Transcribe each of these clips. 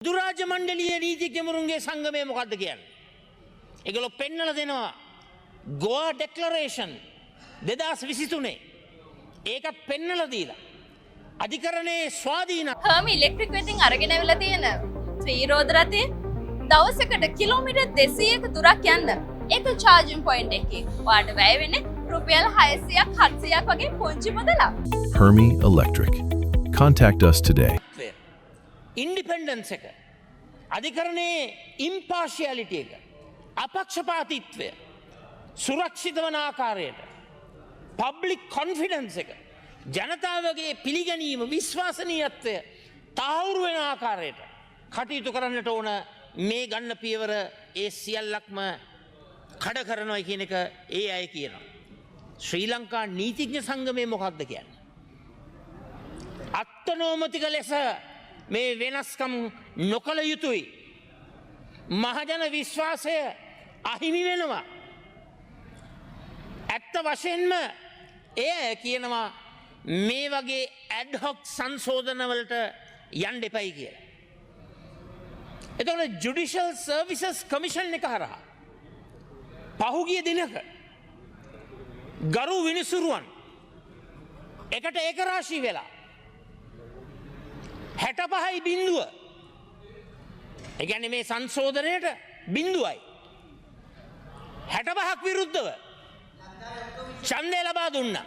දුරාජ මණ්ඩලීය නීතිඥවරුන්ගේ සංගමය මොකක්ද කියන්නේ? ඒගොල්ලෝ පෙන්නලා දෙනවා ගෝවා ඩෙක්ලරේෂන් 2023 ඒකත් පෙන්නලා දීලා අධිකරණයේ ස්වාධීන හර්මි ඉලෙක්ට්‍රික් වෙටින් අරගෙන ඇවිල්ලා තියෙන ත්‍රිරෝද රථේ දවසකට කිලෝමීටර් 200ක දුරක් යන්න ඒක චාර්ජින් පොයින්ට් එකකින් ඔයාලට වැය වෙන්නේ රුපියල් 600ක් 700ක් වගේ පුංචි මුදලක්. Hermi Electric. Contact us today. Independence එක අධිකරණයේ ඉම්පාර්ෂියලිටි එක අපක්ෂපාතීත්වය සුරක්ෂිත වන ආකාරයට පබ්ලික් කොන්ෆිඩන්ස් එක ජනතාවගේ පිළිගැනීම විශ්වාසනීයත්වය තහවුරු වෙන ආකාරයට කටයුතු කරන්නට ඕන මේ ගන්න පියවර ඒ සියල්ලක්ම කඩ කරනවා කියන එක ඒ අය කියනවා. ශ්‍රී ලංකා නීතිඥ සංගමය මොකක්ද කියන්නේ? අත්නෝමතික ලෙස මේ වෙනස්කම් නොකළ යුතුයි. මහජන විශ්වාසය අහිමි වෙනවා. ඇත්ත වශයෙන්ම එය කියනවා මේ වගේ ඇඩ්හොක් සංශෝධනවලට යන්න එපයි කියලා. එතකොට ජුඩිෂල් සර්විසස් කමිෂන් එක හරහා පහුගිය දිනක ගරු විනිසුරුවන් එකට ඒකරාශී වෙලා 65.0 ඒ කියන්නේ මේ සංශෝධනයට බිඳුවයි 65ක් විරුද්ධව ඡන්දය ලබා දුන්නා.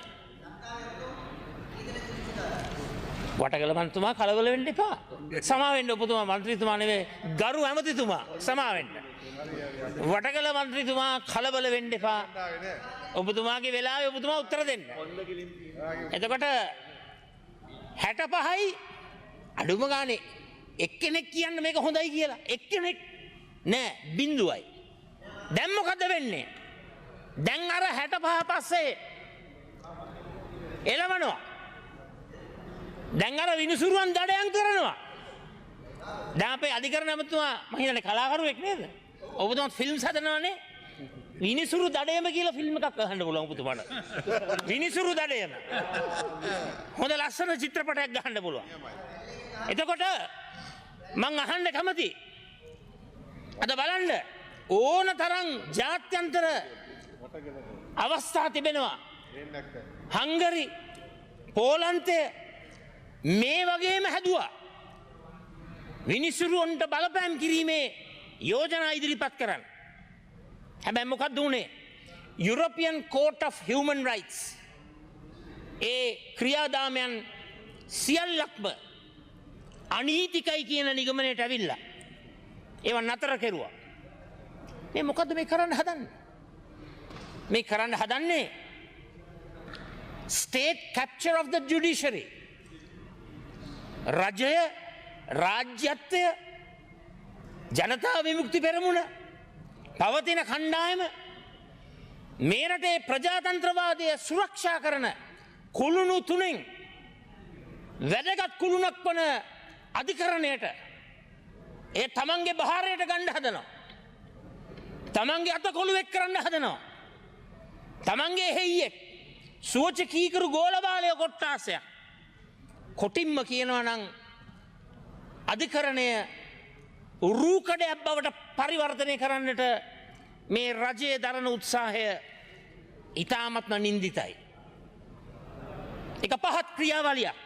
වටකල මන්තුමා කලබල වෙන්න එපා. සමා වෙන්න ඔබතුමා മന്ത്രിතුමා නෙවෙයි ගරු ඇමතිතුමා සමා වෙන්න. වටකල മന്ത്രിතුමා කලබල වෙන්න එපා. ඔබතුමාගේ වෙලාවේ ඔබතුමා උත්තර දෙන්න. එතකොට 65යි අඩුම ගානේ එක්කෙනෙක් කියන්න මේක හොඳයි කියලා එක්කෙනෙක් නෑ බිඳුවයි. දැන් මොකද වෙන්නේ? දැන් අර 65 පස්සේ එළවනවා. දැන් අර විනිසුරුවන් දඩයන් කරනවා. දැන් අපේ අධිකරණ ඇමතුමා මම හිතන්නේ කලාකරුවෙක් නේද? ඔබතුමාත් ෆිල්ම්ස් හදනවනේ. විනිසුරු දඩයම කියලා ෆිල්ම් එකක් අහන්න පුළුවන් ඔබතුමාට. විනිසුරු දඩයම. හොඳ ලස්සන චිත්‍රපටයක් ගහන්න පුළුවන්. එතකොට මං අහන්න කැමති අද බලන්න ඕන තරම් ජාත්‍යන්තර අවස්ථා තිබෙනවා. හංගරි පෝලන්තය මේ වගේම හැදුවා. විනිසුරුවන්ට බලපෑම් කිරීමේ යෝජනා ඉදිරිපත් කරන්න. හැබැයි මොකක්ද උනේ? European court of human rights ඒ ක්‍රියාදාමයන් සියල්ලක්ම අනීතිකයි කියන නිගමනයට ඇවිල්ලා ඒවා නතර කෙරුවා. මේ මොකද්ද මේ කරන්න හදන්නේ? මේ කරන්න හදන්නේ state capture of the judiciary. රජය රාජ්‍යත්වය ජනතා විමුක්ති පෙරමුණ පවතින කණ්ඩායම මේ රටේ ප්‍රජාතන්ත්‍රවාදය සුරක්ෂා කරන කුළුණු තුනෙන් වැදගත් කුළුණක් වන අධිකරණයට ඒ තමන්ගේ බහාරයට ගන්න හදනවා. තමන්ගේ අත කොළුවෙක් කරන්න හදනවා. තමන්ගේ හෙයියෙක් සුවච කීකරු ගෝලබාලය කොට්ටාසයක්. කොටින්ම කියනවා නම් අධිකරණය රූකඩයක් බවට පරිවර්තනය කරන්නට මේ රජයේ දරන උත්සාහය ඉතාමත්ම නින්දිතයි. එක පහත් ක්‍රියාවලියක්.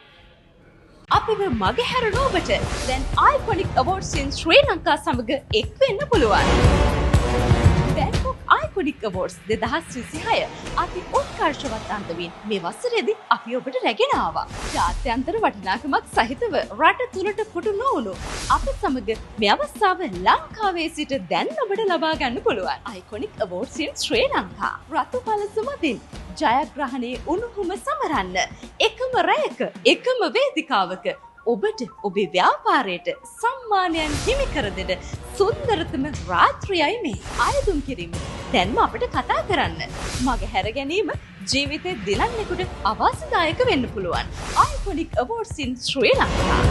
අපිව මගහැරන ඔබට දැන් iconic awards in ශ්‍රී ලංකා සමග එක් වෙන්න පුළුවන්. Bangkok Iconic Awards 2026 අති උත්කර්ෂවත් අන්දමින් මේ වසරේදී අපි ඔබට රැගෙන ආවා. ජාත්‍යන්තර වටිනාකමක් සහිතව රට තුලට කොටු නොවුණු අප සමග මේ අවස්ථාව ලංකාවේ සිට දැන් ඔබට ලබා ගන්න පුළුවන්. Iconic Awards in ශ්‍රී ලංකා රතු පළස මතින් ජයග්‍රහණයේ උණුහුම සමරන්න එකම රැයක එකම වේදිකාවක ඔබට ඔබේ ව්‍යාපාරයට සම්මානයන් හිමි කර දෙන සුන්දරතම රාත්‍රියයි මේ. ආයුධම් කිරීම දැන්ම අපිට කතා කරන්න. මග හැර ගැනීම ජීවිතේ දිලන්නෙකුට අවාසිදායක වෙන්න පුළුවන්. Iconic Awards in ශ්‍රී ලංකා.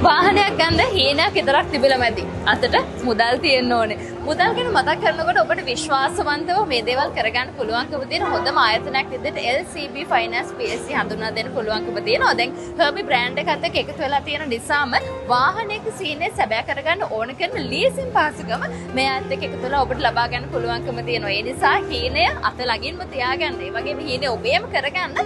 වාහනයක් ගන්න හීනයක් විතරක් තිබිලා මැදි. අතට මුදල් තියෙන්න ඕනේ. මුදල් ගැන මතක් කරනකොට ඔබට විශ්වාසවන්තව මේ දේවල් කරගන්න පුළුවන්කම තියෙන හොඳම ආයතනයක් විදිහට LCB Finance PLC හඳුන්වා දෙන්න පුළුවන්කම තියෙනවා. දැන් Herbie brand එකත් එක්ක එකතු වෙලා තියෙන නිසාම වාහනයක සීනේ සැබෑ කරගන්න ඕන කරන ලීසින් පාසුකම මේ අයත් එක්ක එකතු වෙලා ඔබට ලබා ගන්න පුළුවන්කම තියෙනවා. ඒ නිසා හීනය අත ළඟින්ම තියාගන්න. ඒ වගේම හීනේ ඔබේම කරගන්න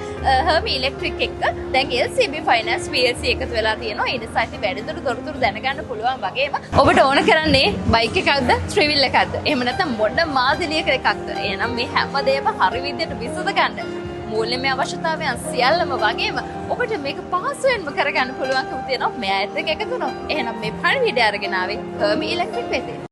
Herbie Electric එක්ක දැන් LCB Finance PLC එකතු වෙලා තියෙනවා. ඒ නිසා ඉතින් වැඩිදුර තොරතුරු දැනගන්න පුළුවන් වගේම ඔබට ඕන කරන්නේ බයික් එකක්ද ත්‍රිවිල් එකක්ද එහෙම නැත්නම් මොඩ මාදිලියක එකක්ද එහෙනම් මේ හැමදේම හරි විදිහට විසඳ ගන්න මූල්‍යමය අවශ්‍යතාවයන් සියල්ලම වගේම ඔබට මේක පහසුවෙන්ම කරගන්න පුළුවන්කම තියෙනවා මේ ඇත්ත එක එකතු වෙනවා එහෙනම් මේ පණිවිඩය අරගෙන ආවේ Herbie Electric වෙතේ